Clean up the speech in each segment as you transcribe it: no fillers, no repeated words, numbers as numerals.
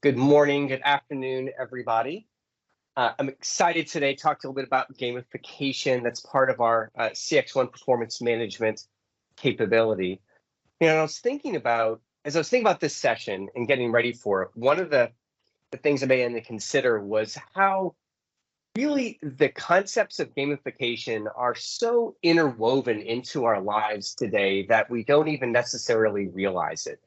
Good morning, good afternoon, everybody. I'm excited today to talk a little bit about gamification. That's part of our CX1 performance management capability. I was thinking about, as I was thinking about this session and getting ready for it, one of the things I began to consider was how really the concepts of gamification are so interwoven into our lives today that we don't even necessarily realize it.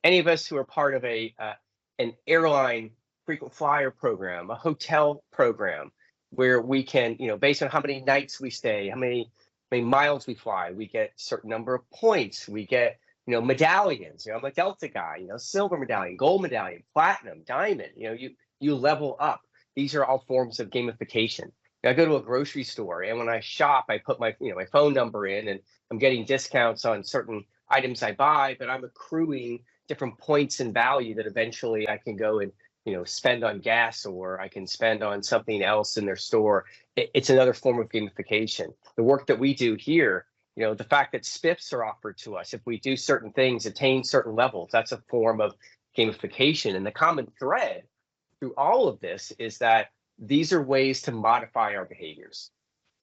Any of us who are part of an airline frequent flyer program, a hotel program, where we can, based on how many nights we stay, how many miles we fly, we get a certain number of points. We get, medallions. I'm a Delta guy, silver medallion, gold medallion, platinum, diamond. You level up. These are all forms of gamification. I go to a grocery store, and when I shop, I put my phone number in, and I'm getting discounts on certain items I buy, but I'm accruing different points and value that eventually I can go and spend on gas, or I can spend on something else in their store. It's another form of gamification. The work that we do here, the fact that spiffs are offered to us if we do certain things, attain certain levels, that's a form of gamification. And the common thread through all of this is that these are ways to modify our behaviors.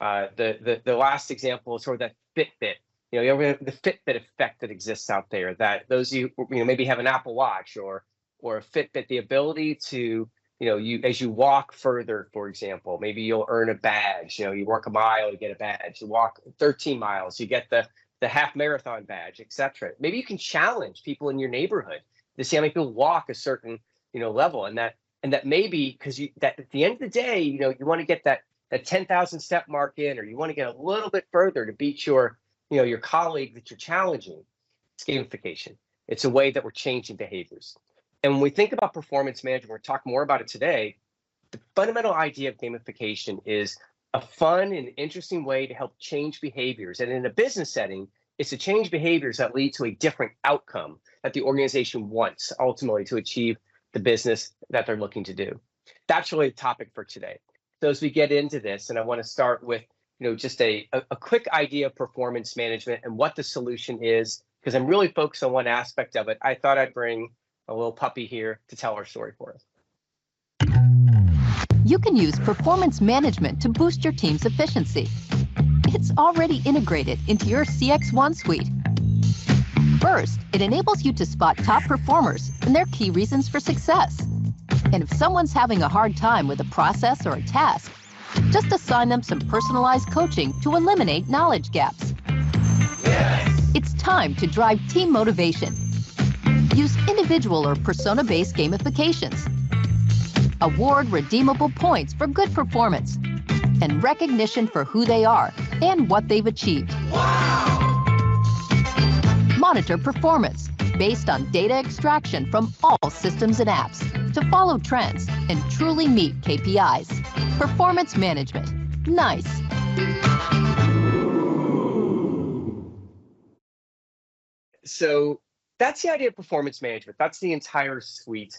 The last example is sort of that Fitbit. The Fitbit effect that exists out there, that those of you maybe have an Apple Watch or a Fitbit, the ability to, you as you walk further, for example, maybe you'll earn a badge. You walk a mile, you get a badge. You walk 13 miles, you get the half marathon badge, etc. Maybe you can challenge people in your neighborhood to see how many people walk a certain level, and that maybe because that at the end of the day, you want to get that 10,000 step mark in, or you want to get a little bit further to beat your colleague that you're challenging. It's gamification. It's a way that we're changing behaviors. And when we think about performance management, we're talking more about it today. The fundamental idea of gamification is a fun and interesting way to help change behaviors. And in a business setting, it's to change behaviors that lead to a different outcome that the organization wants ultimately to achieve the business that they're looking to do. That's really the topic for today. So as we get into this, and I want to start with just a quick idea of performance management and what the solution is, because I'm really focused on one aspect of it. I thought I'd bring a little puppy here to tell our story for us. You can use performance management to boost your team's efficiency. It's already integrated into your CX1 suite. First, it enables you to spot top performers and their key reasons for success. And if someone's having a hard time with a process or a task, just assign them some personalized coaching to eliminate knowledge gaps. Yes. It's time to drive team motivation. Use individual or persona-based gamifications. Award redeemable points for good performance and recognition for who they are and what they've achieved. Wow! Monitor performance based on data extraction from all systems and apps to follow trends and truly meet KPIs. Performance management. Nice. So that's the idea of performance management. That's the entire suite.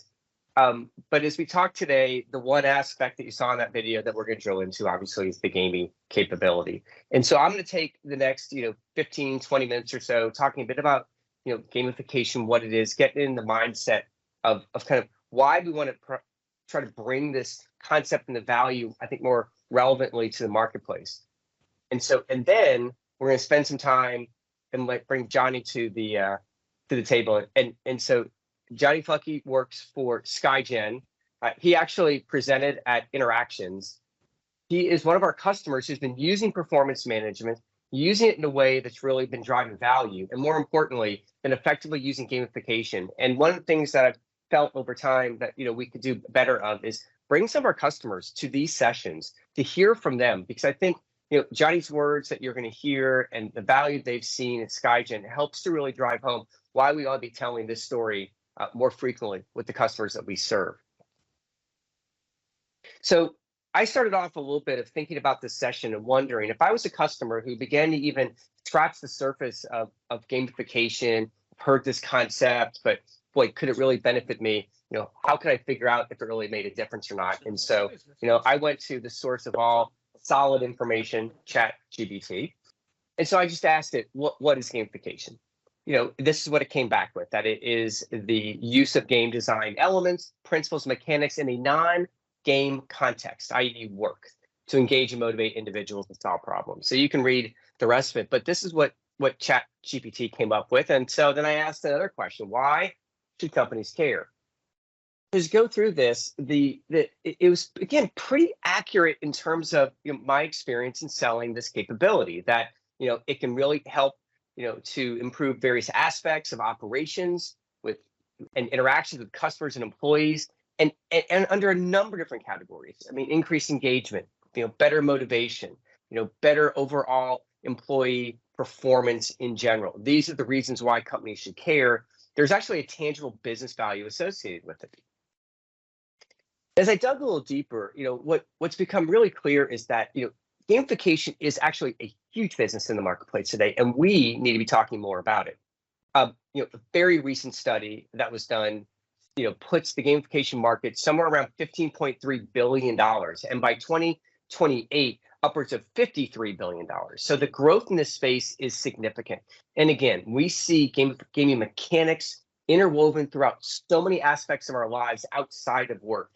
But as we talk today, the one aspect that you saw in that video that we're going to drill into, obviously, is the gaming capability. And so I'm going to take the next 15, 20 minutes or so talking a bit about gamification, what it is, getting in the mindset of kind of why we want to try to bring this concept and the value, I think, more relevantly to the marketplace. And then we're going to spend some time and bring Johnny to the table. And so Johnny Flucky works for SkyGen. He actually presented at Interactions. He is one of our customers who's been using performance management, using it in a way that's really been driving value, and more importantly, been effectively using gamification. And one of the things that I've felt over time that we could do better of is bring some of our customers to these sessions to hear from them, because I think Johnny's words that you're going to hear and the value they've seen at SkyGen helps to really drive home why we ought to be telling this story more frequently with the customers that we serve. So I started off a little bit of thinking about this session and wondering if I was a customer who began to even scratch the surface of gamification, heard this concept, but boy, could it really benefit me? How could I figure out if it really made a difference or not? And so, I went to the source of all solid information, ChatGPT. And so I just asked it, what is gamification? this is what it came back with, that it is the use of game design elements, principles, mechanics in a non-game context, i.e. work, to engage and motivate individuals and solve problems. So you can read the rest of it, but this is what ChatGPT came up with. And so then I asked another question: why should companies care? As go through this, it was, again, pretty accurate in terms of my experience in selling this capability, that it can really help to improve various aspects of operations and interactions with customers and employees, and under a number of different categories. I mean, increased engagement, better motivation, better overall employee performance in general. These are the reasons why companies should care. There's actually a tangible business value associated with it. As I dug a little deeper, what's become really clear is that gamification is actually a huge business in the marketplace today, and we need to be talking more about it. A very recent study that was done, puts the gamification market somewhere around $15.3 billion, and by 2028, upwards of $53 billion. So the growth in this space is significant. And again, we see gaming mechanics interwoven throughout so many aspects of our lives outside of work.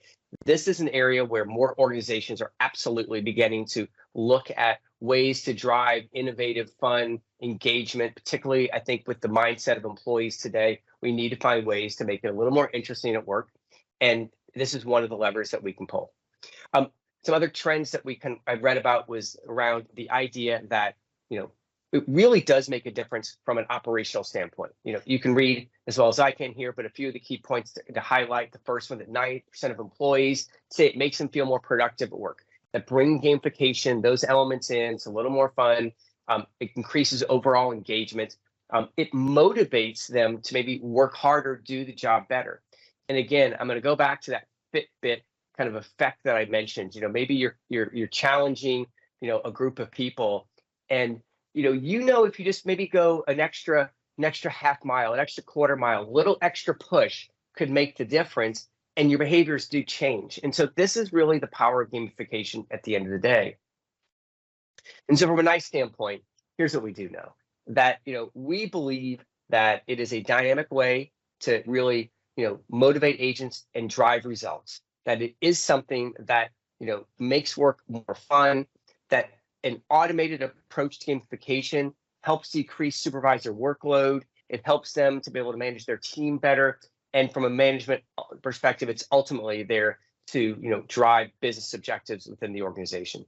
This is an area where more organizations are absolutely beginning to look at ways to drive innovative, fun engagement, particularly, I think, with the mindset of employees today. We need to find ways to make it a little more interesting at work. And this is one of the levers that we can pull. Some other trends that I read about was around the idea that, it really does make a difference from an operational standpoint. You can read as well as I can here, but a few of the key points to highlight. The first one, that 90% of employees say it makes them feel more productive at work. That bring gamification, those elements in, it's a little more fun. It increases overall engagement. It motivates them to maybe work harder, do the job better. And again, I'm going to go back to that Fitbit kind of effect that I mentioned. Maybe you're challenging, a group of people, and if you just maybe go an extra half mile, an extra quarter mile, little extra push could make the difference, and your behaviors do change. And so this is really the power of gamification at the end of the day. And so from a nice standpoint, here's what we do know: that we believe that it is a dynamic way to really motivate agents and drive results. That it is something that makes work more fun. That an automated approach to gamification helps decrease supervisor workload. It helps them to be able to manage their team better. And from a management perspective, it's ultimately there to drive business objectives within the organization.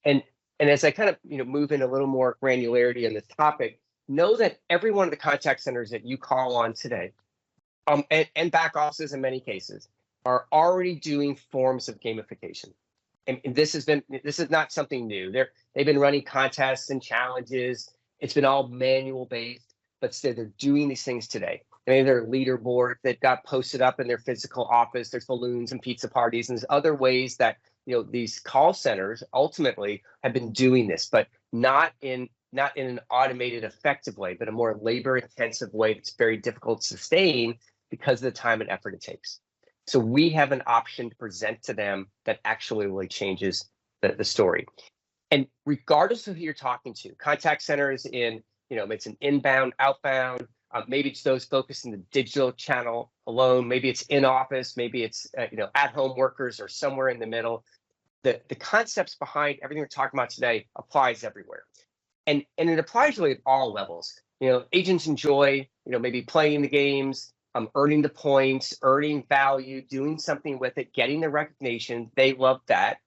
And as I kind of move in a little more granularity on this topic, know that every one of the contact centers that you call on today, and back offices in many cases, are already doing forms of gamification. And this is not something new. They've been running contests and challenges. It's been all manual based, but still they're doing these things today. Maybe there are leaderboards that got posted up in their physical office. There's balloons and pizza parties, and there's other ways that these call centers ultimately have been doing this, but not in an automated, effective way, but a more labor-intensive way that's very difficult to sustain because of the time and effort it takes. So we have an option to present to them that actually really changes the story. And regardless of who you're talking to, contact centers it's an inbound, outbound, maybe it's those focused in the digital channel alone, maybe it's in office, maybe it's at-home workers or somewhere in the middle. The concepts behind everything we're talking about today applies everywhere. And it applies really at all levels. Agents enjoy, maybe playing the games, earning the points, earning value, doing something with it, getting the recognition. They love that.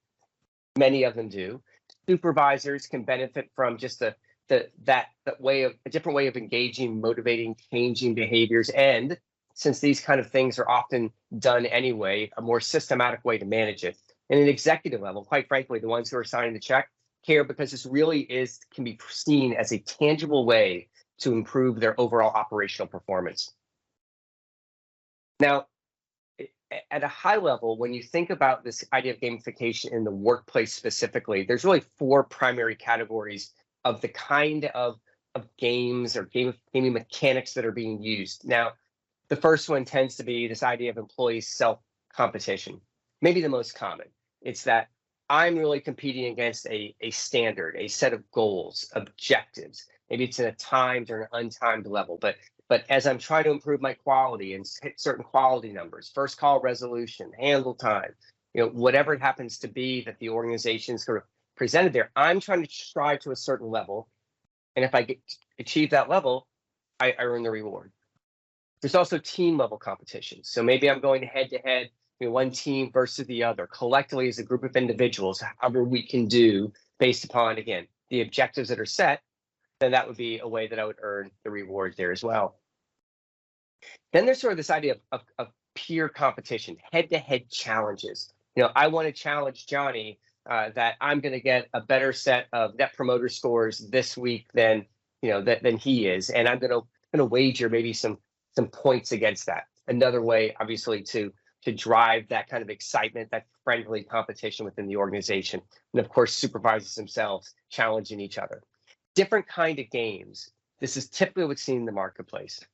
Many of them do. Supervisors can benefit from just that way of a different way of engaging, motivating, changing behaviors. And since these kind of things are often done anyway, a more systematic way to manage it. And at an executive level, quite frankly, the ones who are signing the check care because this really can be seen as a tangible way to improve their overall operational performance. Now, at a high level, when you think about this idea of gamification in the workplace specifically, there's really four primary categories of the kind of games or gaming mechanics that are being used. Now, the first one tends to be this idea of employee self-competition, maybe the most common. It's that I'm really competing against a standard, a set of goals, objectives. Maybe it's in a timed or an untimed level, but as I'm trying to improve my quality and hit certain quality numbers, first call resolution, handle time, whatever it happens to be that the organization sort of presented there, I'm trying to strive to a certain level. And if I achieve that level, I earn the reward. There's also team level competition. So maybe I'm going head to head, one team versus the other, collectively as a group of individuals, however we can do based upon, again, the objectives that are set, then that would be a way that I would earn the reward there as well. Then there's sort of this idea of peer competition, head to head challenges. I want to challenge Johnny that I'm going to get a better set of net promoter scores this week than he is, and I'm going to wager maybe some points against that. Another way, obviously, to drive that kind of excitement, that friendly competition within the organization, and of course, supervisors themselves challenging each other. Different kind of games. This is typically what's seen in the marketplace,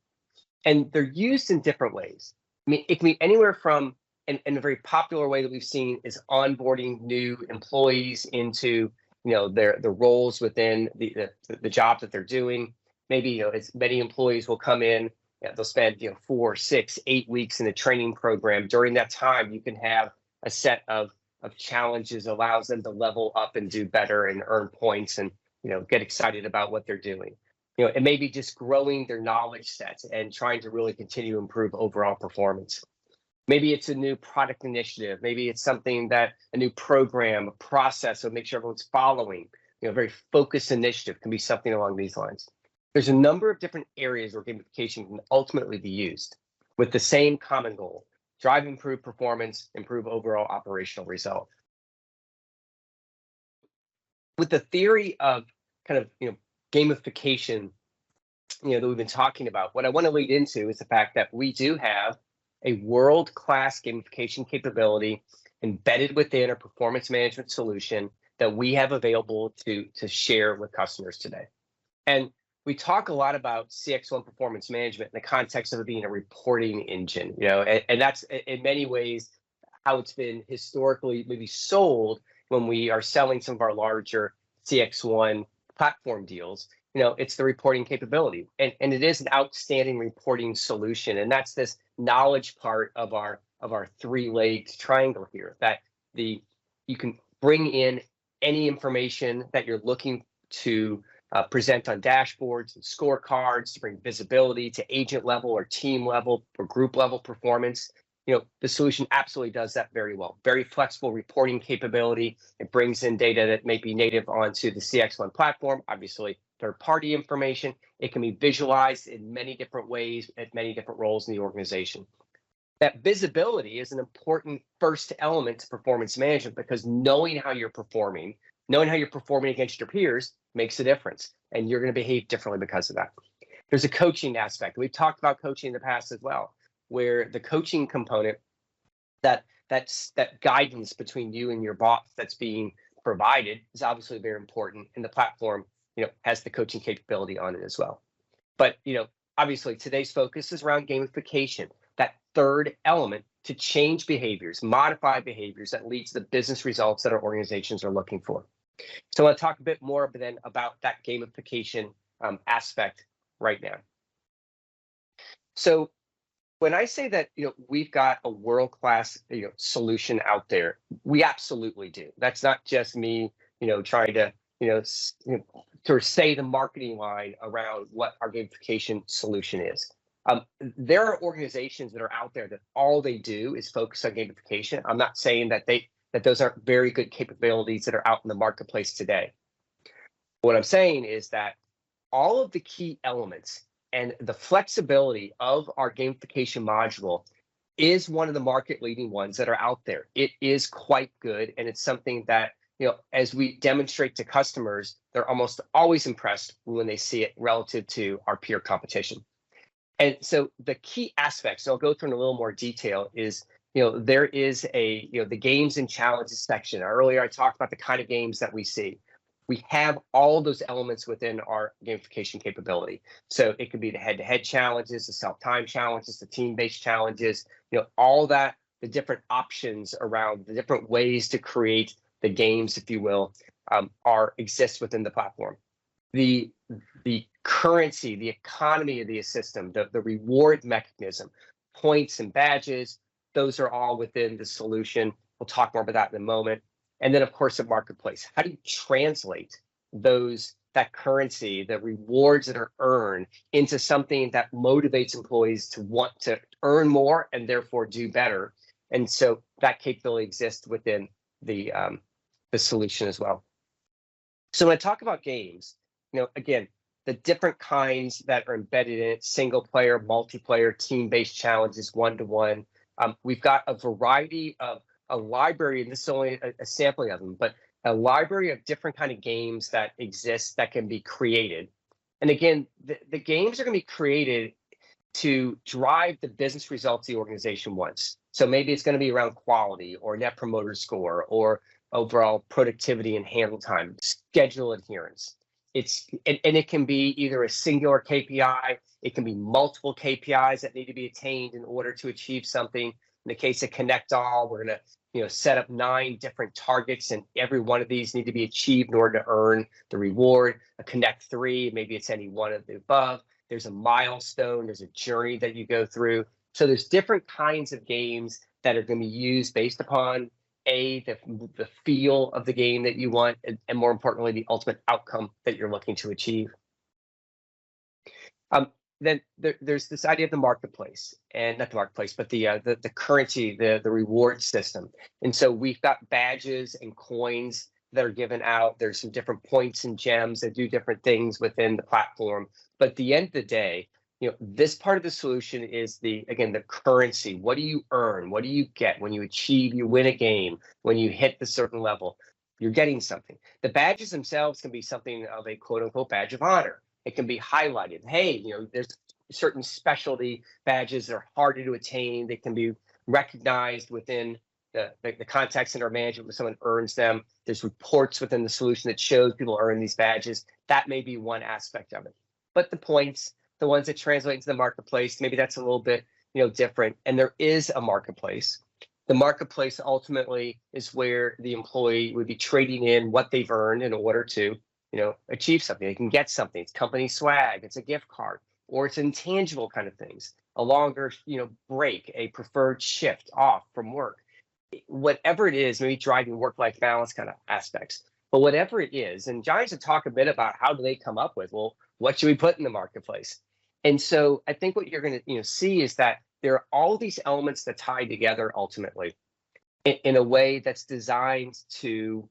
and they're used in different ways. I mean, it can be anywhere from, and a very popular way that we've seen is onboarding new employees into their roles within the job that they're doing. Maybe as many employees will come in, they'll spend 4, 6, 8 weeks in a training program. During that time, you can have a set of challenges, allows them to level up and do better and earn points and get excited about what they're doing. It may be just growing their knowledge sets and trying to really continue to improve overall performance. Maybe it's a new product initiative. Maybe it's something that a new program, a process, so make sure everyone's following. A very focused initiative can be something along these lines. There's a number of different areas where gamification can ultimately be used with the same common goal: drive improved performance, improve overall operational result. With the theory of kind of gamification that we've been talking about, what I want to lead into is the fact that we do have a world-class gamification capability embedded within a performance management solution that we have available to share with customers today. And we talk a lot about CX1 performance management in the context of it being a reporting engine, and that's in many ways how it's been historically maybe sold when we are selling some of our larger CX1 platform deals. It's the reporting capability, and it is an outstanding reporting solution. And that's this knowledge part of our three-legged triangle here, that you can bring in any information that you're looking to present on dashboards and scorecards to bring visibility to agent level or team level or group level performance. The solution absolutely does that very well. Very flexible reporting capability. It brings in data that may be native onto the CX1 platform, obviously third-party information. It can be visualized in many different ways at many different roles in the organization. That visibility is an important first element to performance management, because knowing how you're performing against your peers makes a difference, and you're going to behave differently because of that. There's a coaching aspect. We've talked about coaching in the past as well, where the coaching component, that guidance between you and your boss that's being provided, is obviously very important, and the platform has the coaching capability on it as well. But obviously today's focus is around gamification, that third element to change behaviors, modify behaviors that lead to the business results that our organizations are looking for. So I want to talk a bit more then about that gamification aspect right now. So when I say that we've got a world-class solution out there, we absolutely do. That's not just me trying to sort of say the marketing line around what our gamification solution is. There are organizations that are out there that all they do is focus on gamification. I'm not saying that those aren't very good capabilities that are out in the marketplace today. What I'm saying is that all of the key elements and the flexibility of our gamification module is one of the market leading ones that are out there. It is quite good, and it's something that as we demonstrate to customers, they're almost always impressed when they see it relative to our peer competition. And so the key aspects, and I'll go through in a little more detail, is there is the games and challenges section. Earlier, I talked about the kind of games that we see. We have all those elements within our gamification capability. So it could be the head-to-head challenges, the self-time challenges, the team-based challenges, all that, the different options around the different ways to create the games, if you will, exist within the platform. The currency, the economy of the system, the reward mechanism, points and badges, those are all within the solution. We'll talk more about that in a moment. And then, of course, the marketplace. How do you translate that currency, the rewards that are earned, into something that motivates employees to want to earn more and therefore do better? And so that capability exists within the solution as well. So when I talk about games, again, the different kinds that are embedded in it: single player, multiplayer, team-based challenges, one-to-one. We've got a variety of a library, and this is only a sampling of them, but a library of different kind of games that exist that can be created. And again, the games are going to be created to drive the business results the organization wants. So maybe it's going to be around quality or net promoter score or overall productivity and handle time, schedule adherence. And it can be either a singular KPI, it can be multiple KPIs that need to be attained in order to achieve something. In the case of Connect All, we're going to set up 9 different targets, and every one of these need to be achieved in order to earn the reward. A Connect 3, maybe it's any one of the above. There's a milestone, there's a journey that you go through. So there's different kinds of games that are going to be used based upon the feel of the game that you want, and more importantly, the ultimate outcome that you're looking to achieve. Then there's this idea of the marketplace, and not the marketplace, but the currency, the reward system. And so we've got badges and coins that are given out. There's some different points and gems that do different things within the platform. But at the end of the day, this part of the solution is the currency. What do you earn? What do you get when you win a game, when you hit the certain level? You're getting something. The badges themselves can be something of a quote unquote badge of honor. It can be highlighted. Hey, there's certain specialty badges that are harder to attain. They can be recognized within the contact center management when someone earns them. There's reports within the solution that shows people earn these badges. That may be one aspect of it. But the points, the ones that translate into the marketplace, maybe that's a little bit different. And there is a marketplace. The marketplace ultimately is where the employee would be trading in what they've earned in order to achieve something. They can get something. It's company swag, it's a gift card, or it's intangible kind of things, a longer break, a preferred shift off from work, whatever it is, maybe driving work-life balance kind of aspects. But whatever it is, and Johnny's to talk a bit about how do they come up with, well, what should we put in the marketplace? And so I think what you're going to see is that there are all these elements that tie together ultimately in a way that's designed to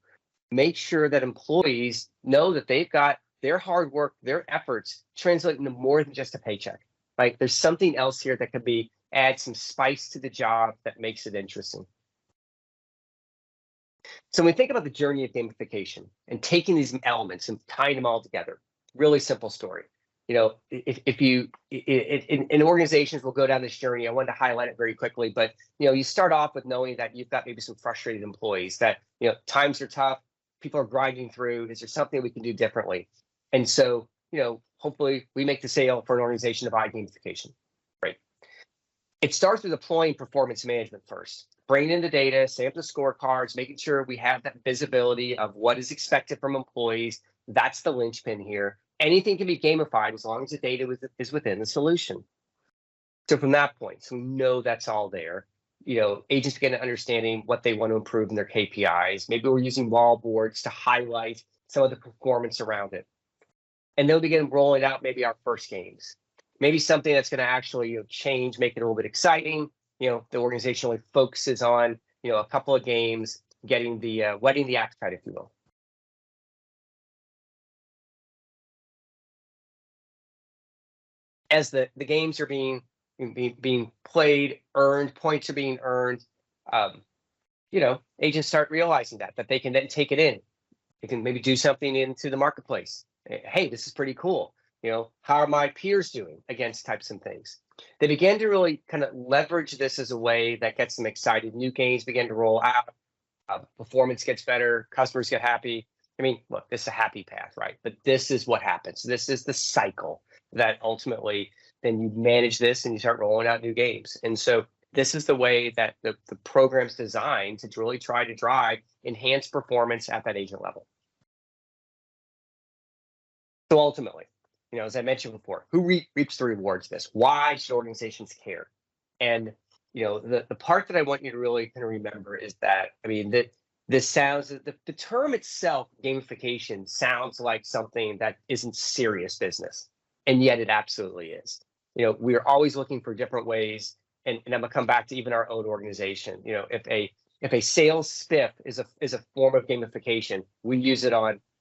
make sure that employees know that they've got their hard work, their efforts translate into more than just a paycheck. Right? There's something else here that could add some spice to the job that makes it interesting. So when we think about the journey of gamification and taking these elements and tying them all together, really simple story. If you in organizations, we'll go down this journey. I wanted to highlight it very quickly, but you start off with knowing that you've got maybe some frustrated employees, that times are tough, people are grinding through. Is there something we can do differently? And so hopefully we make the sale for an organization to buy gamification. Right. It starts with deploying performance management first. Bringing in the data, setting up the scorecards, making sure we have that visibility of what is expected from employees. That's the linchpin here. Anything can be gamified as long as the data is within the solution. So from that point, so we know that's all there. Agents begin understanding what they want to improve in their KPIs. Maybe we're using wall boards to highlight some of the performance around it. And they'll begin rolling out maybe our first games. Maybe something that's going to actually change, make it a little bit exciting. The organization really focuses on a couple of games, getting whetting the appetite, if you will. As the games are being played, earned, points are being earned, agents start realizing that they can then take it in. They can maybe do something into the marketplace. Hey, this is pretty cool. How are my peers doing against types of things? They begin to really kind of leverage this as a way that gets them excited. New games begin to roll out. Performance gets better. Customers get happy. I mean, look, this is a happy path, right? But this is what happens. This is the cycle that ultimately then you manage this and you start rolling out new games. And so this is the way that the program's designed to really try to drive enhanced performance at that agent level. So ultimately, as I mentioned before, who reaps the rewards of this? Why should organizations care? And the part that I want you to really kind of remember is that, this sounds, the term itself, gamification, sounds like something that isn't serious business, and yet it absolutely is. We are always looking for different ways, and I'm gonna come back to even our own organization. If a sales spiff is a form of gamification, we use it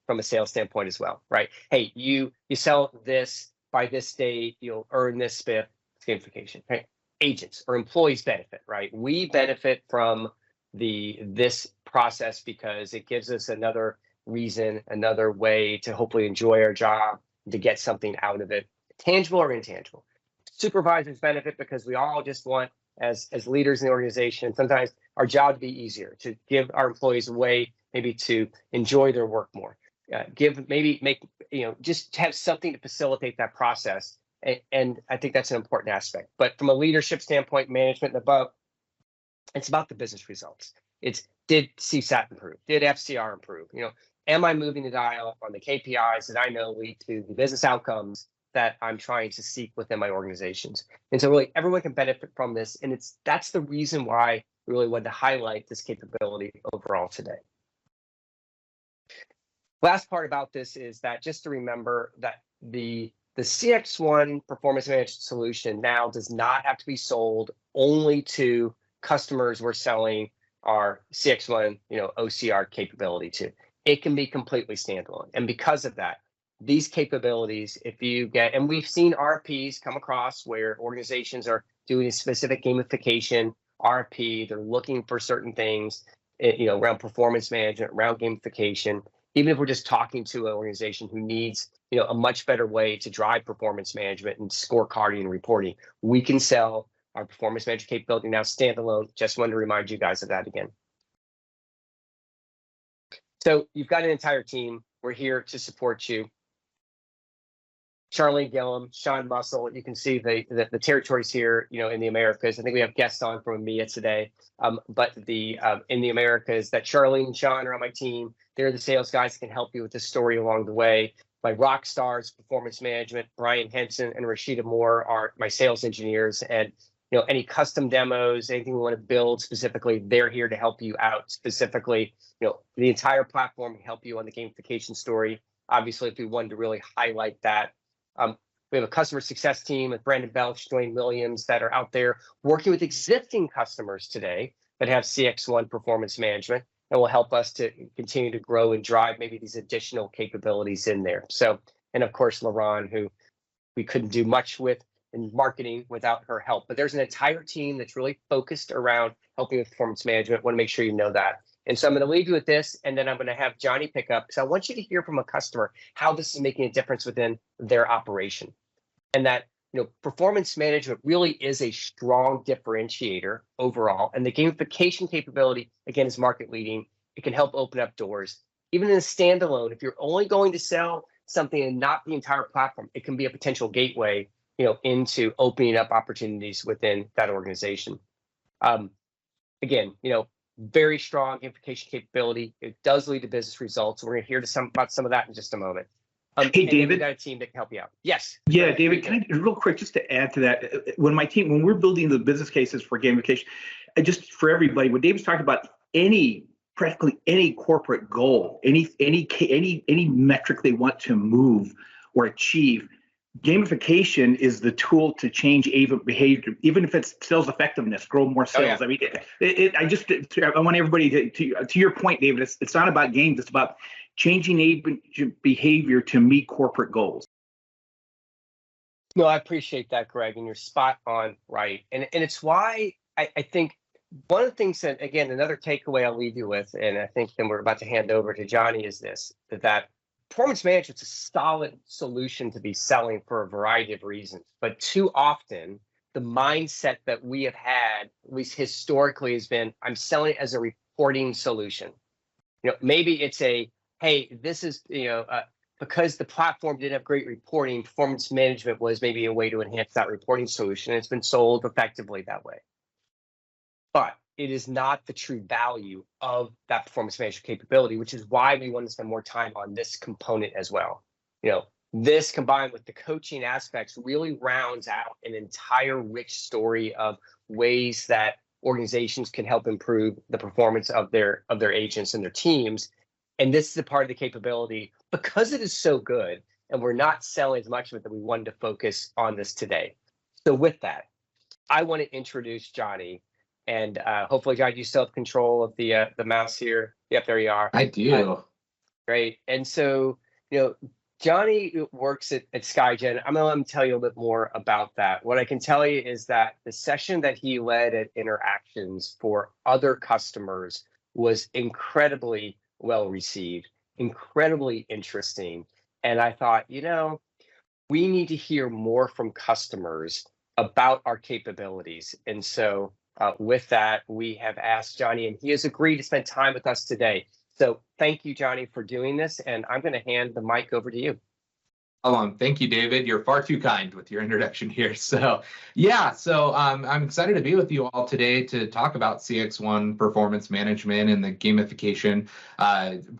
from a sales standpoint as well, right? Hey, you sell this by this date, you'll earn this spiff. It's gamification, right? Agents or employees benefit, right? We benefit from this process because it gives us another reason, another way to hopefully enjoy our job, to get something out of it, tangible or intangible. Supervisors benefit because we all just want, as leaders in the organization, sometimes our job to be easier, to give our employees a way maybe to enjoy their work more, just have something to facilitate that process. And I think that's an important aspect. But from a leadership standpoint, management and above, it's about the business results. It's, did CSAT improve? Did FCR improve? Am I moving the dial on the KPIs that I know lead to the business outcomes that I'm trying to seek within my organizations? And so really everyone can benefit from this. And that's the reason why we really wanted to highlight this capability overall today. Last part about this is that just to remember that the CX1 performance management solution now does not have to be sold only to customers we're selling our CX1 OCR capability to. It can be completely standalone. And because of that, these capabilities, if you get, and we've seen RFPs come across where organizations are doing a specific gamification RFP, they're looking for certain things, around performance management, around gamification. Even if we're just talking to an organization who needs, a much better way to drive performance management and scorecarding and reporting, we can sell our performance management capability now standalone. Just wanted to remind you guys of that again. So you've got an entire team. We're here to support you. Charlene Gillum, Sean Muscle, you can see the territories here, in the Americas. I think we have guests on from EMEA today. But in the Americas, that Charlene and Sean are on my team. They're the sales guys that can help you with the story along the way. My rock stars, performance management, Brian Henson and Rashida Moore are my sales engineers. And any custom demos, anything we want to build specifically, they're here to help you out specifically. The entire platform can help you on the gamification story. Obviously, if we wanted to really highlight that, we have a customer success team with Brandon Belch, Dwayne Williams that are out there working with existing customers today that have CX1 performance management and will help us to continue to grow and drive maybe these additional capabilities in there. So, and of course, LaRon, who we couldn't do much with in marketing without her help. But there's an entire team that's really focused around helping with performance management. Want to make sure you know that. And so I'm going to leave you with this, and then I'm going to have Johnny pick up, because I want you to hear from a customer how this is making a difference within their operation. And that, performance management really is a strong differentiator overall. And the gamification capability, again, is market leading. It can help open up doors. Even in a standalone, if you're only going to sell something and not the entire platform, it can be a potential gateway, into opening up opportunities within that organization. Again, very strong gamification capability. It does lead to business results. We're going to hear about some of that in just a moment. Hey, David. We've got a team that can help you out. Yes. Yeah, David, can I real quick just to add to that? When we're building the business cases for gamification, just for everybody, when David's talking about practically any corporate goal, any metric they want to move or achieve, gamification is the tool to change agent behavior, even if it's sales effectiveness, grow more sales. Oh, yeah. I want everybody to your point, David, it's not about games, it's about changing agent behavior to meet corporate goals. No, I appreciate that, Greg, and you're spot on, right. And it's why I think one of the things that, again, another takeaway I'll leave you with, and I think then we're about to hand over to Johnny, is that performance management is a solid solution to be selling for a variety of reasons. But too often, the mindset that we have had, at least historically, has been, I'm selling it as a reporting solution. Maybe it's hey, this is, because the platform didn't have great reporting, performance management was maybe a way to enhance that reporting solution. It's been sold effectively that way. but it is not the true value of that performance management capability, which is why we want to spend more time on this component as well. This combined with the coaching aspects really rounds out an entire rich story of ways that organizations can help improve the performance of their agents and their teams. And this is the part of the capability, because it is so good and we're not selling as much of it, that we wanted to focus on this today. So with that, I want to introduce Johnny, and hopefully, Johnny, you still have control of the mouse here. Yep, there you are. I do. Great. And so, Johnny works at SkyGen. I'm going to let him tell you a little bit more about that. What I can tell you is that the session that he led at Interactions for other customers was incredibly well received, incredibly interesting. And I thought, we need to hear more from customers about our capabilities. And so with that, we have asked Johnny, and he has agreed to spend time with us today. So thank you, Johnny, for doing this. And I'm going to hand the mic over to you. Thank you, David. You're far too kind with your introduction here. So I'm excited to be with you all today to talk about CX1 performance management and the gamification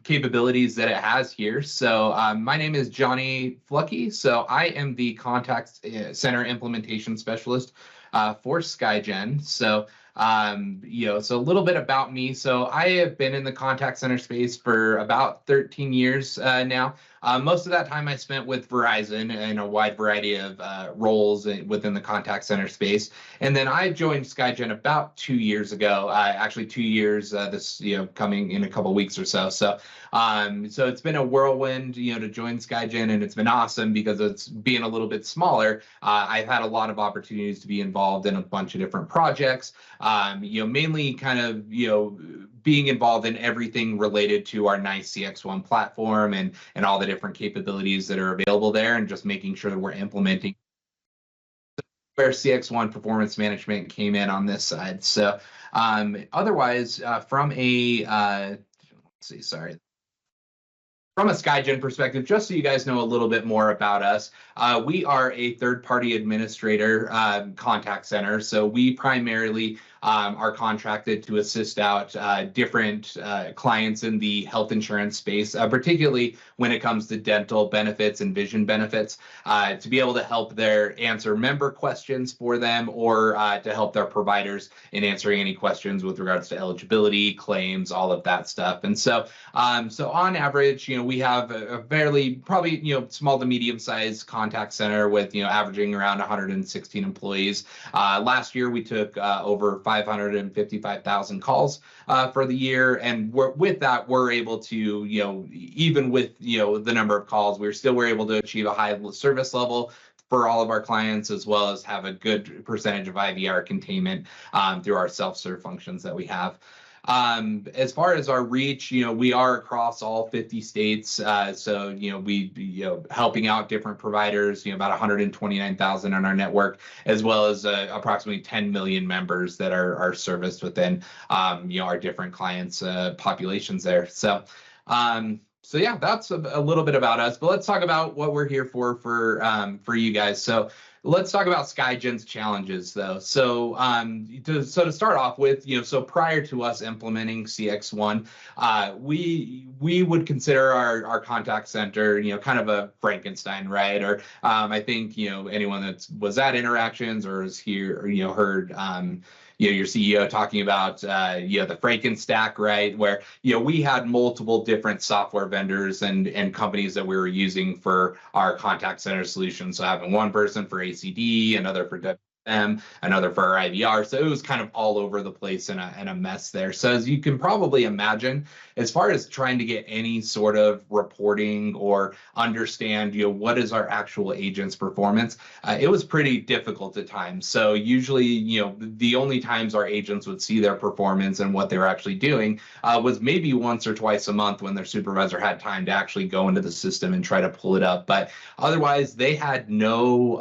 capabilities that it has here. So my name is Johnny Flucky. So I am the contact center implementation specialist for SkyGen. So so a little bit about me. So I have been in the contact center space for about 13 years now. Most of that time I spent with Verizon in a wide variety of roles within the contact center space. And then I joined SkyGen about 2 years ago, actually 2 years this, coming in a couple weeks or so. So it's been a whirlwind, to join SkyGen, and it's been awesome because it's being a little bit smaller. I've had a lot of opportunities to be involved in a bunch of different projects, mainly kind of, being involved in everything related to our nice CX1 platform and all the different capabilities that are available there, and just making sure that we're implementing where CX1 performance management came in on this side. So otherwise, from a from a SkyGen perspective, just so you guys know a little bit more about us, we are a third-party administrator contact center. So we primarily are contracted to assist out different clients in the health insurance space, particularly when it comes to dental benefits and vision benefits, to be able to help answer member questions for them, or to help their providers in answering any questions with regards to eligibility, claims, all of that stuff. And so on average, we have a fairly probably small to medium sized contact center with averaging around 116 employees. Last year we took over 555,000 calls for the year, and with that we're able to even with the number of calls, we're able to achieve a high service level for all of our clients, as well as have a good percentage of IVR containment through our self-serve functions that we have. As far as our reach, we are across all 50 states. So, we, helping out different providers, about 129,000 on our network, as well as approximately 10 million members that are serviced within, our different clients' populations there. So yeah, that's a little bit about us, but let's talk about what we're here for you guys. So let's talk about SkyGen's challenges, though. So to start off with, so prior to us implementing CX1, we would consider our contact center, kind of a Frankenstein, right? Or I think anyone that was at Interactions or is here, heard your CEO talking about the Frankenstack, right? Where we had multiple different software vendors and companies that we were using for our contact center solution. So having one person for ACD, another for WM, another for our IVR. So it was kind of all over the place and a mess there. So as you can probably imagine, as far as trying to get any sort of reporting or understand, what is our actual agent's performance, it was pretty difficult at times. So usually, the only times our agents would see their performance and what they were actually doing was maybe once or twice a month when their supervisor had time to actually go into the system and try to pull it up. But otherwise, they had no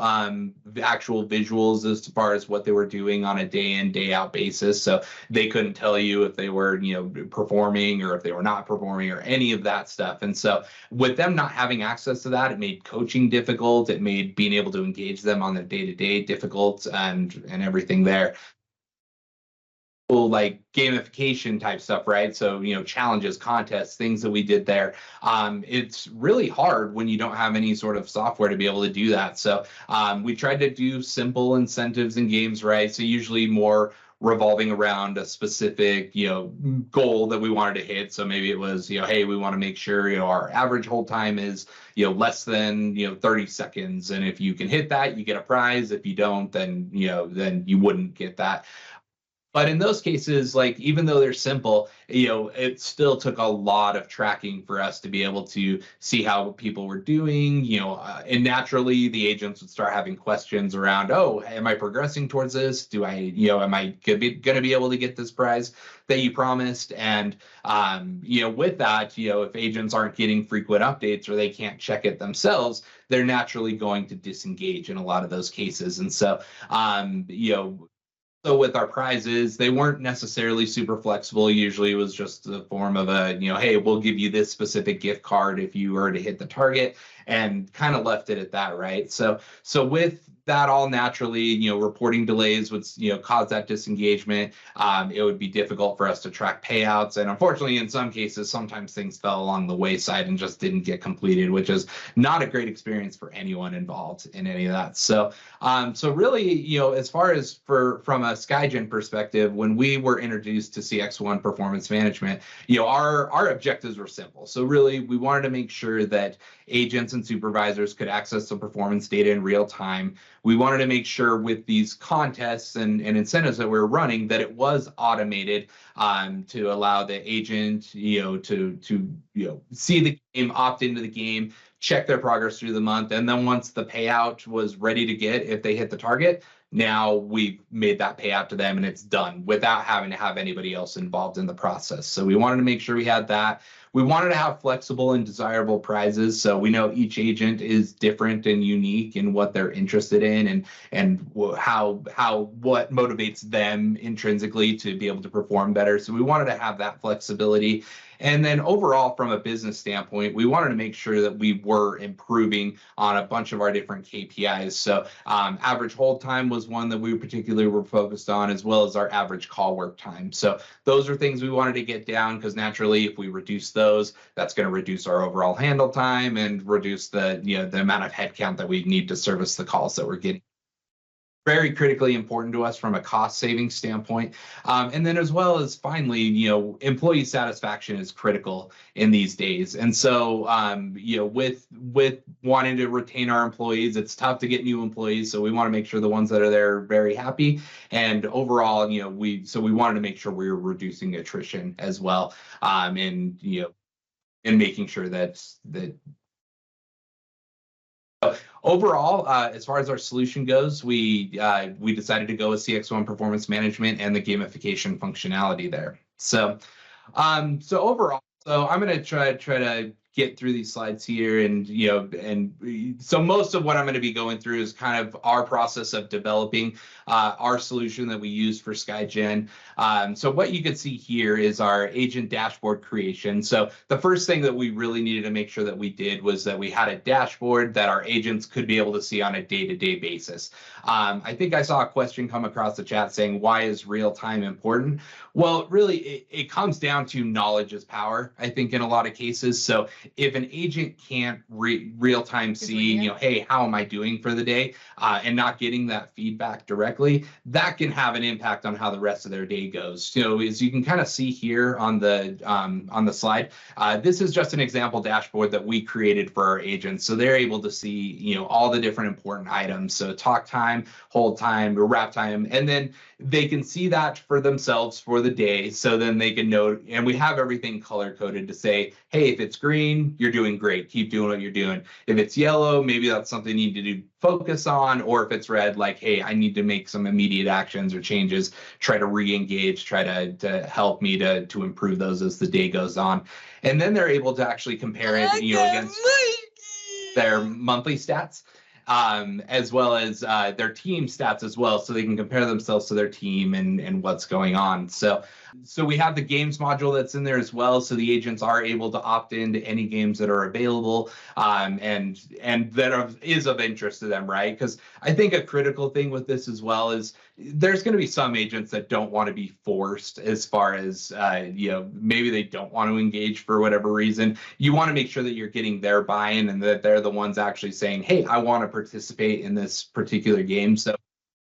actual visuals as far as what they were doing on a day in, day out basis. So they couldn't tell you if they were, performing or if they were not performing or any of that stuff. And so with them not having access to that, it made coaching difficult. It made being able to engage them on the day-to-day difficult and everything there. like gamification type stuff, right? So, challenges, contests, things that we did there. It's really hard when you don't have any sort of software to be able to do that. So we tried to do simple incentives and games, right? So usually more revolving around a specific, goal that we wanted to hit. So maybe it was, hey, we want to make sure, our average hold time is, less than, 30 seconds. And if you can hit that, you get a prize. If you don't, then, then you wouldn't get that. But in those cases, like, even though they're simple, it still took a lot of tracking for us to be able to see how people were doing, and naturally the agents would start having questions around, oh, am I progressing towards this? Am I going to be able to get this prize that you promised? And, with that, if agents aren't getting frequent updates or they can't check it themselves, they're naturally going to disengage in a lot of those cases. And so, so with our prizes, they weren't necessarily super flexible. Usually it was just the form of a, hey, we'll give you this specific gift card if you were to hit the target, and kind of left it at that, right? So with that, all naturally, reporting delays would, cause that disengagement. It would be difficult for us to track payouts. And unfortunately, in some cases, sometimes things fell along the wayside and just didn't get completed, which is not a great experience for anyone involved in any of that. So, so really, as far as from a SkyGen perspective, when we were introduced to CX1 performance management, our objectives were simple. So really, we wanted to make sure that agents and supervisors could access the performance data in real time. We wanted to make sure with these contests and incentives that we're running that it was automated, to allow the agent, to see the game, opt into the game, check their progress through the month. And then once the payout was ready to get, if they hit the target, now we've made that payout to them and it's done without having to have anybody else involved in the process. So we wanted to make sure we had that. We wanted to have flexible and desirable prizes. So we know each agent is different and unique in what they're interested in and what motivates them intrinsically to be able to perform better. So we wanted to have that flexibility. And then overall, from a business standpoint, we wanted to make sure that we were improving on a bunch of our different KPIs. So average hold time was one that we particularly were focused on, as well as our average call work time. So those are things we wanted to get down, because naturally, if we reduce those, that's going to reduce our overall handle time and reduce the amount of headcount that we need to service the calls that we're getting. Very critically important to us from a cost saving standpoint. And then as well as finally, employee satisfaction is critical in these days. And so, with wanting to retain our employees, it's tough to get new employees. So we want to make sure the ones that are there are very happy. And overall, we wanted to make sure we were reducing attrition as well. And making sure that overall, as far as our solution goes, we decided to go with CX1 performance management and the gamification functionality there. So, overall, I'm going to try to get through these slides here, and so most of what I'm going to be going through is kind of our process of developing our solution that we use for SkyGen. So what you can see here is our agent dashboard creation. So the first thing that we really needed to make sure that we did was that we had a dashboard that our agents could be able to see on a day-to-day basis. I think I saw a question come across the chat saying, why is real time important? Well, really, it comes down to knowledge is power, I think, in a lot of cases. So if an agent can't real time see, hey, how am I doing for the day, and not getting that feedback directly, that can have an impact on how the rest of their day goes. So as you can kind of see here on the slide, this is just an example dashboard that we created for our agents. So they're able to see, all the different important items. So talk time, hold time, wrap time, and then they can see that for themselves for the day. So then they can note, and we have everything color coded to say, hey, if it's green, you're doing great. Keep doing what you're doing. If it's yellow, maybe that's something you need to focus on. Or if it's red, like, hey, I need to make some immediate actions or changes, try to re-engage, try to help me to improve those as the day goes on. And then they're able to actually compare it, against their monthly stats. as well as their team stats as well, so they can compare themselves to their team and what's going on. So we have the games module that's in there as well, so the agents are able to opt into any games that are available, and that is of interest to them, right? Because I think a critical thing with this as well is there's going to be some agents that don't want to be forced, as far as maybe they don't want to engage for whatever reason. You want to make sure that you're getting their buy-in and that they're the ones actually saying, hey, I want to participate in this particular game. So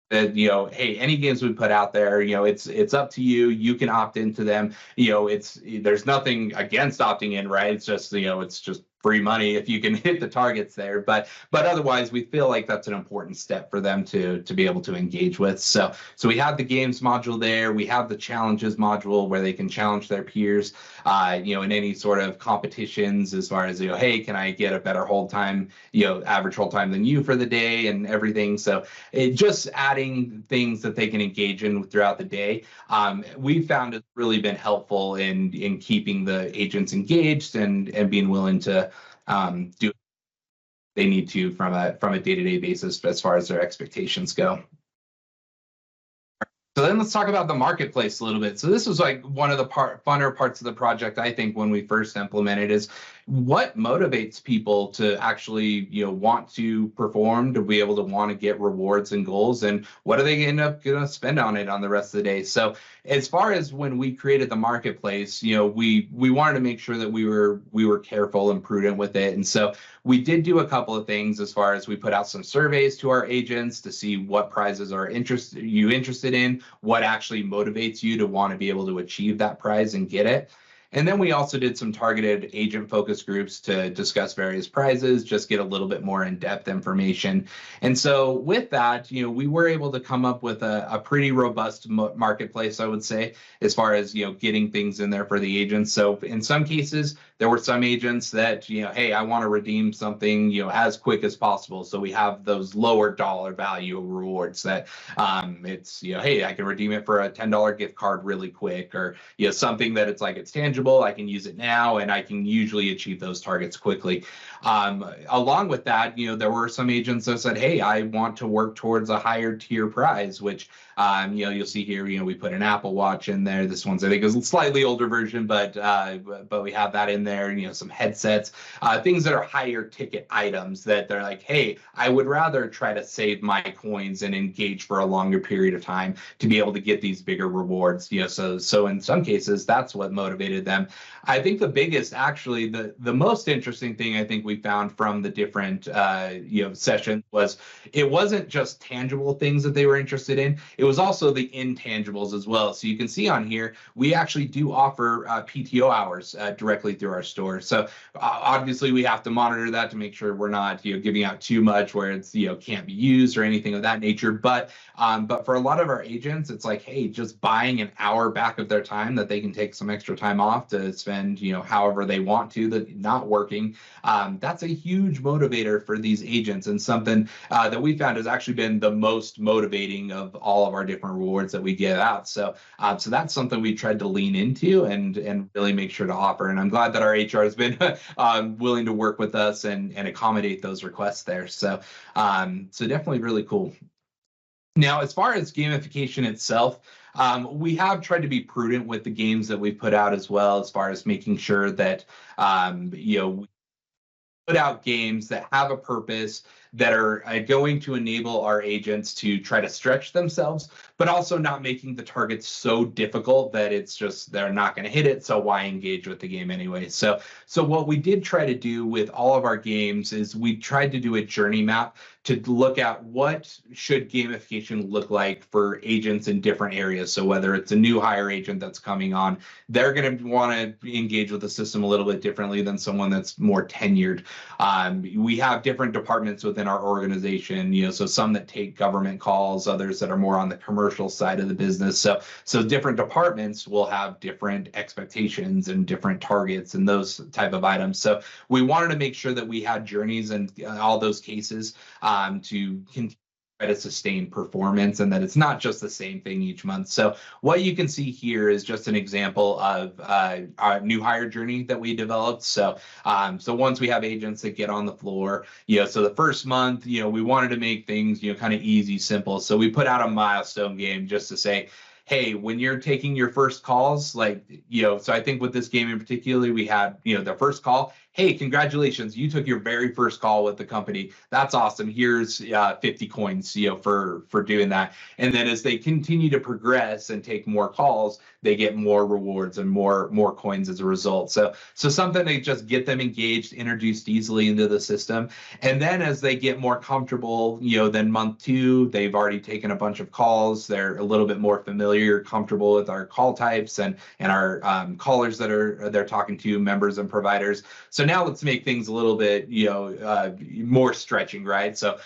that, hey, any games we put out there, it's up to you. You can opt into them. There's nothing against opting in, right? It's just, it's just free money if you can hit the targets there. But otherwise, we feel like that's an important step for them to be able to engage with. So we have the games module there. We have the challenges module where they can challenge their peers, in any sort of competitions, as far as, hey, can I get a better hold time, average hold time than you for the day and everything. So it just adding things that they can engage in throughout the day. We found it's really been helpful in keeping the agents engaged and being willing to do what they need to from a day-to-day basis as far as their expectations go. So then let's talk about the marketplace a little bit. So this was like one of the funner parts of the project, I think, when we first implemented, is what motivates people to actually, want to perform, to be able to want to get rewards and goals, and what are they end up going to spend on it on the rest of the day. So as far as when we created the marketplace, we wanted to make sure that we were careful and prudent with it. And so we did do a couple of things, as far as we put out some surveys to our agents to see what prizes are you interested in, what actually motivates you to want to be able to achieve that prize and get it. And then we also did some targeted agent focus groups to discuss various prizes, just get a little bit more in-depth information. And so with that, we were able to come up with a pretty robust marketplace, I would say, as far as, getting things in there for the agents. So in some cases, there were some agents that, hey, I want to redeem something, as quick as possible. So we have those lower dollar value rewards that it's, hey, I can redeem it for a $10 gift card really quick, or, something that it's tangible. I can use it now, and I can usually achieve those targets quickly. Along with that, there were some agents that said, hey, I want to work towards a higher tier prize, which, you'll see here, we put an Apple Watch in there. This one's, I think, is a slightly older version, but we have that in there, some headsets, things that are higher ticket items that they're like, hey, I would rather try to save my coins and engage for a longer period of time to be able to get these bigger rewards. So in some cases, that's what motivated them. I think the biggest, actually, the most interesting thing I think we found from the different sessions was it wasn't just tangible things that they were interested in. It was also the intangibles as well. So you can see on here, we actually do offer PTO hours directly through our store. So obviously we have to monitor that to make sure we're not giving out too much where it's can't be used or anything of that nature. But for a lot of our agents, it's like, hey, just buying an hour back of their time that they can take some extra time off to spend however they want to, that not working. That's a huge motivator for these agents, and something that we found has actually been the most motivating of all of our different rewards that we give out. So that's something we tried to lean into and really make sure to offer. And I'm glad that our HR has been willing to work with us and accommodate those requests there. So definitely really cool. Now, as far as gamification itself, we have tried to be prudent with the games that we put out as well, as far as making sure that we put out games that have a purpose, that are going to enable our agents to try to stretch themselves, but also not making the targets so difficult that it's just they're not going to hit it, so why engage with the game anyway? So what we did try to do with all of our games is we tried to do a journey map to look at what should gamification look like for agents in different areas. So whether it's a new hire agent that's coming on, they're going to want to engage with the system a little bit differently than someone that's more tenured. We have different departments within our organization, so some that take government calls, others that are more on the commercial side of the business. So different departments will have different expectations and different targets and those type of items. So we wanted to make sure that we had journeys in all those cases to continue to sustain performance and that it's not just the same thing each month. So what you can see here is just an example of our new hire journey that we developed. So so once we have agents that get on the floor, so the first month, we wanted to make things, kind of easy, simple. So we put out a milestone game just to say, hey, when you're taking your first calls, so I think with this game in particular, we had, the first call, hey, congratulations, you took your very first call with the company. That's awesome. Here's 50 coins, for doing that. And then as they continue to progress and take more calls, they get more rewards and more coins as a result. So something to just get them engaged, introduced easily into the system. And then as they get more comfortable, then month 2, they've already taken a bunch of calls. They're a little bit more familiar, comfortable with our call types and our callers that they're talking to, members and providers. So now let's make things a little bit, more stretching, right? So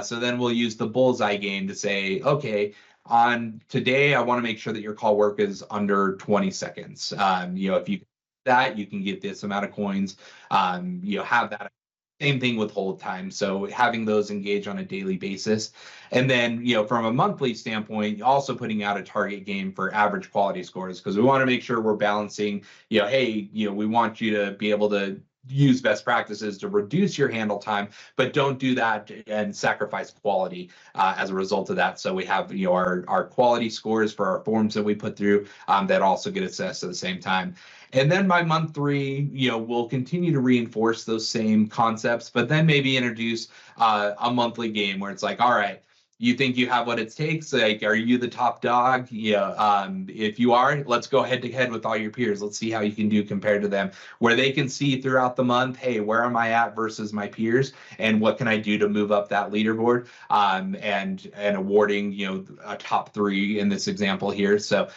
then we'll use the bullseye game to say, okay, on today, I want to make sure that your call work is under 20 seconds. If you that, you can get this amount of coins. Have that. Same thing with hold time. So having those engage on a daily basis. And then, from a monthly standpoint, also putting out a target game for average quality scores, because we want to make sure we're balancing, hey, we want you to be able to use best practices to reduce your handle time, but don't do that and sacrifice quality as a result of that. So we have, our quality scores for our forms that we put through that also get assessed at the same time. And then by month 3, we'll continue to reinforce those same concepts, but then maybe introduce a monthly game where it's like, all right, you think you have what it takes? Like, are you the top dog? If you are, let's go head to head with all your peers. Let's see how you can do compared to them, where they can see throughout the month, hey, where am I at versus my peers? And what can I do to move up that leaderboard? And awarding, a top 3 in this example here. So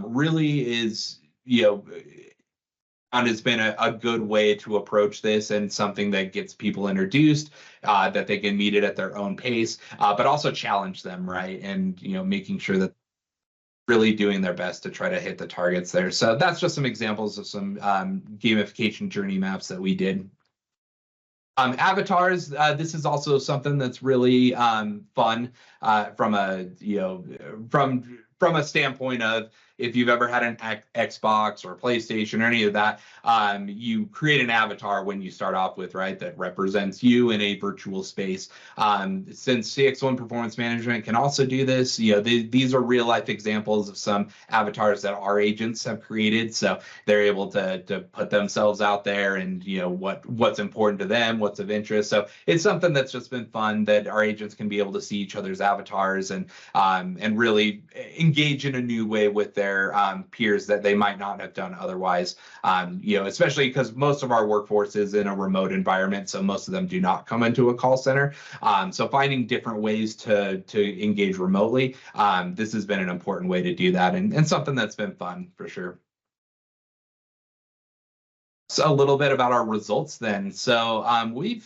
really is, and it's been a good way to approach this and something that gets people introduced, that they can meet it at their own pace, but also challenge them, right? And, making sure that really doing their best to try to hit the targets there. So that's just some examples of some gamification journey maps that we did. Avatars, this is also something that's really fun from a, from a standpoint of, if you've ever had an Xbox or PlayStation or any of that, you create an avatar when you start off with, right, that represents you in a virtual space. Since CX1 Performance Management can also do this, these are real life examples of some avatars that our agents have created. So they're able to put themselves out there and, what's important to them, what's of interest. So it's something that's just been fun that our agents can be able to see each other's avatars and really engage in a new way with their peers that they might not have done otherwise, especially because most of our workforce is in a remote environment, so most of them do not come into a call center. So finding different ways to engage remotely, this has been an important way to do that, and something that's been fun for sure. So a little bit about our results then. So we've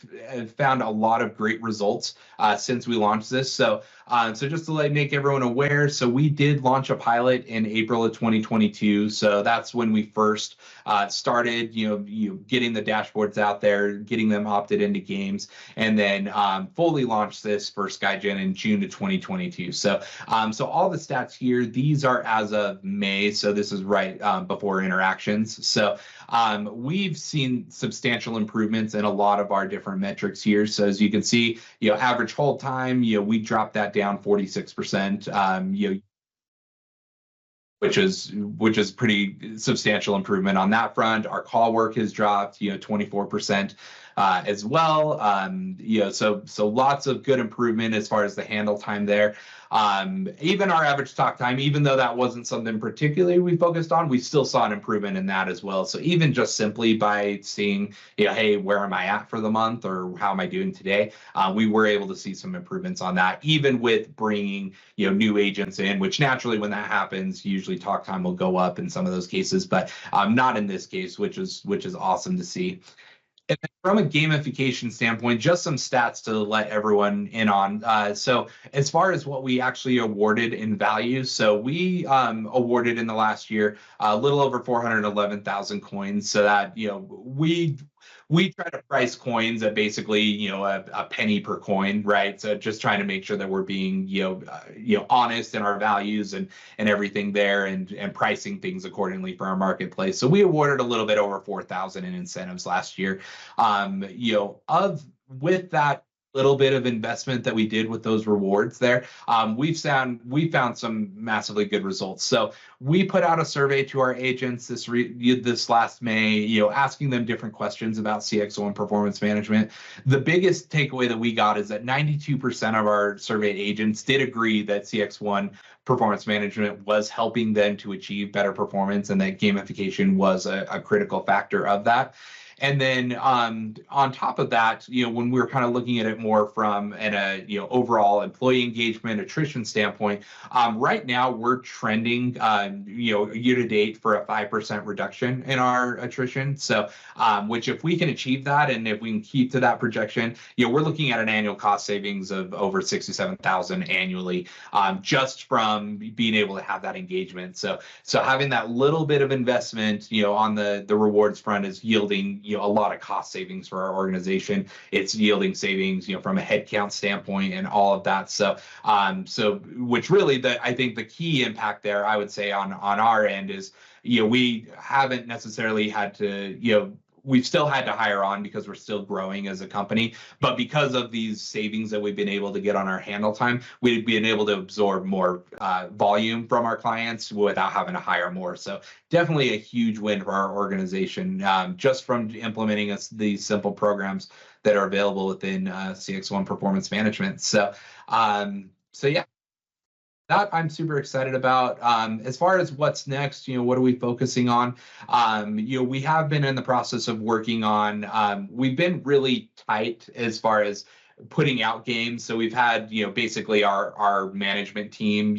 found a lot of great results since we launched this. So just to make everyone aware, so we did launch a pilot in April of 2022. So that's when we first started, getting the dashboards out there, getting them opted into games, and then fully launched this for SkyGen in June of 2022. So all the stats here, these are as of May. So this is right before interactions. So we've seen substantial improvements in a lot of our different metrics here. So as you can see, average hold time, we dropped that down 46%, which is pretty substantial improvement on that front. Our call work has dropped, 24%. As well, so lots of good improvement as far as the handle time there. Even our average talk time, even though that wasn't something particularly we focused on, we still saw an improvement in that as well. So even just simply by seeing, hey, where am I at for the month, or how am I doing today, we were able to see some improvements on that, even with bringing, new agents in, which naturally when that happens, usually talk time will go up in some of those cases, but not in this case, which is awesome to see. And from a gamification standpoint, just some stats to let everyone in on. So as far as what we actually awarded in value, so we awarded in the last year a little over 411,000 coins. So that, we try to price coins at basically, a penny per coin, right? So just trying to make sure that we're being, honest in our values and everything there, and pricing things accordingly for our marketplace. So we awarded a little bit over 4,000 in incentives last year. With that little bit of investment that we did with those rewards there, we found some massively good results. So we put out a survey to our agents this last May, asking them different questions about CX1 performance management. The biggest takeaway that we got is that 92% of our surveyed agents did agree that CX1 performance management was helping them to achieve better performance, and that gamification was a critical factor of that. And then on top of that, when we were kind of looking at it more from an overall employee engagement, attrition standpoint, right now we're trending year to date for a 5% reduction in our attrition. So which, if we can achieve that, and if we can keep to that projection, we're looking at an annual cost savings of over $67,000 annually, just from being able to have that engagement. So having that little bit of investment, on the rewards front is yielding a lot of cost savings for our organization. It's yielding savings, from a headcount standpoint and all of that. So which really, I think the key impact there, I would say on our end is, we haven't necessarily had to, we've still had to hire on because we're still growing as a company, but because of these savings that we've been able to get on our handle time, we've been able to absorb more volume from our clients without having to hire more. So definitely a huge win for our organization, just from implementing these simple programs that are available within CX1 performance management. So yeah. That I'm super excited about. As far as what's next, what are we focusing on? We have been in the process of working on, we've been really tight as far as putting out games. So we've had, basically our management team,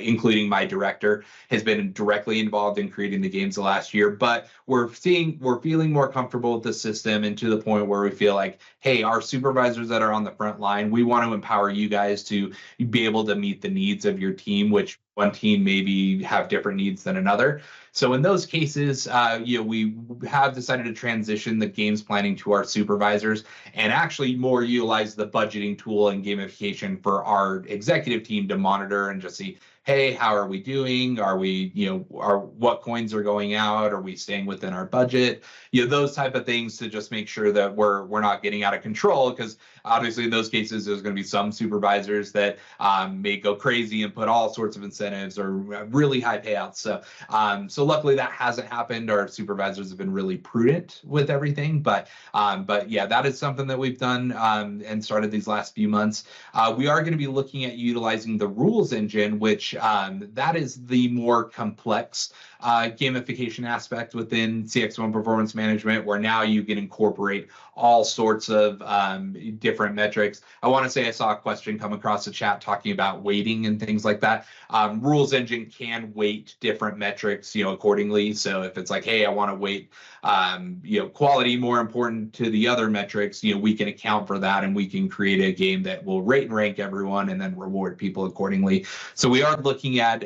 including my director, has been directly involved in creating the games the last year. But we're feeling more comfortable with the system, and to the point where we feel like, hey, our supervisors that are on the front line, we want to empower you guys to be able to meet the needs of your team, which one team maybe have different needs than another. So in those cases, we have decided to transition the games planning to our supervisors, and actually more utilize the budgeting tool and gamification for our executive team to monitor and just see, hey, how are we doing? Are we, what coins are going out? Are we staying within our budget? Those type of things, to just make sure that we're not getting out of control, because obviously in those cases, there's going to be some supervisors that may go crazy and put all sorts of incentives or really high payouts. So luckily that hasn't happened. Our supervisors have been really prudent with everything, but yeah, that is something that we've done and started these last few months. We are going to be looking at utilizing the rules engine, which that is the more complex gamification aspect within CX1 performance management, where now you can incorporate all sorts of different metrics. I want to say I saw a question come across the chat talking about weighting and things like that. Rules engine can weight different metrics, accordingly. So if it's like, hey, I want to weight, quality more important to the other metrics, we can account for that, and we can create a game that will rate and rank everyone and then reward people accordingly. So we are looking at,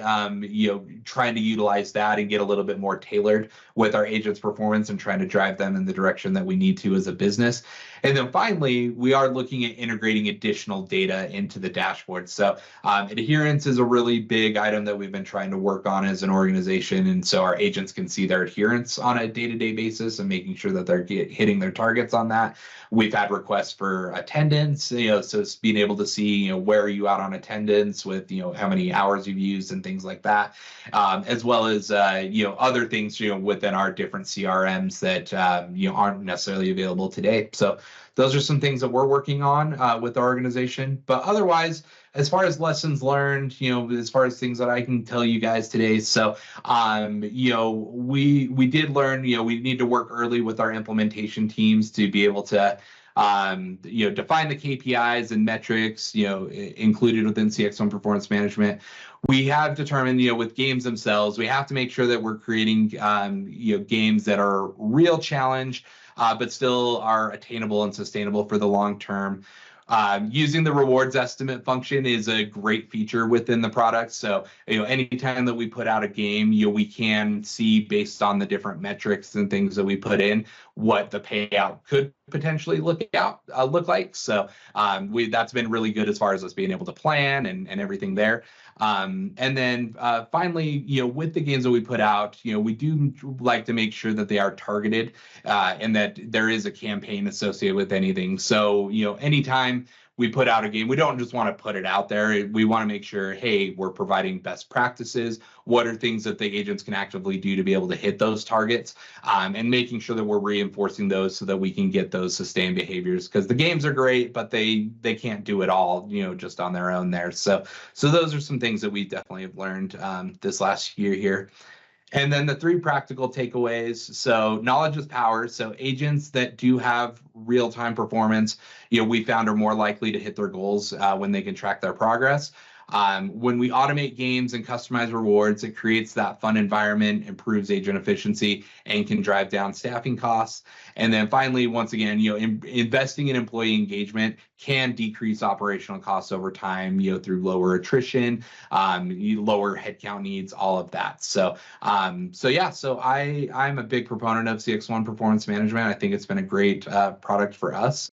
trying to utilize that and get a little bit more tailored with our agents' performance, and trying to drive them in the direction that we need to as a business. And then finally, we are looking at integrating additional data into the dashboard. So adherence is a really big item that we've been trying to work on as an organization. And so our agents can see their adherence on a day-to-day basis and making sure that they're hitting their targets on that. We've had requests for attendance, so it's being able to see, where are you out on attendance with, how many hours you've used and things like that, as well as, other things, within our different CRMs that, aren't necessarily available today. So those are some things that we're working on with our organization. But otherwise, as far as lessons learned, as far as things that I can tell you guys today, so we did learn, we need to work early with our implementation teams to be able to define the KPIs and metrics, included within CX1 performance management. We have determined, with games themselves, we have to make sure that we're creating, games that are real challenge, but still are attainable and sustainable for the long term. Using the rewards estimate function is a great feature within the product. So, anytime that we put out a game, we can see based on the different metrics and things that we put in what the payout could potentially look like. So, that's been really good as far as us being able to plan and everything there. And then finally, with the games that we put out, we do like to make sure that they are targeted and that there is a campaign associated with anything. So, anytime we put out a game, we don't just want to put it out there. We want to make sure, hey, we're providing best practices. What are things that the agents can actively do to be able to hit those targets, and making sure that we're reinforcing those so that we can get those sustained behaviors, because the games are great, but they can't do it all, just on their own there. So those are some things that we definitely have learned this last year here. And then the 3 practical takeaways. So knowledge is power. So agents that do have real-time performance, we found are more likely to hit their goals when they can track their progress. When we automate games and customize rewards, it creates that fun environment, improves agent efficiency, and can drive down staffing costs. And then finally, once again, investing in employee engagement can decrease operational costs over time, through lower attrition, lower headcount needs, all of that. So I'm a big proponent of CX1 performance management. I think it's been a great product for us.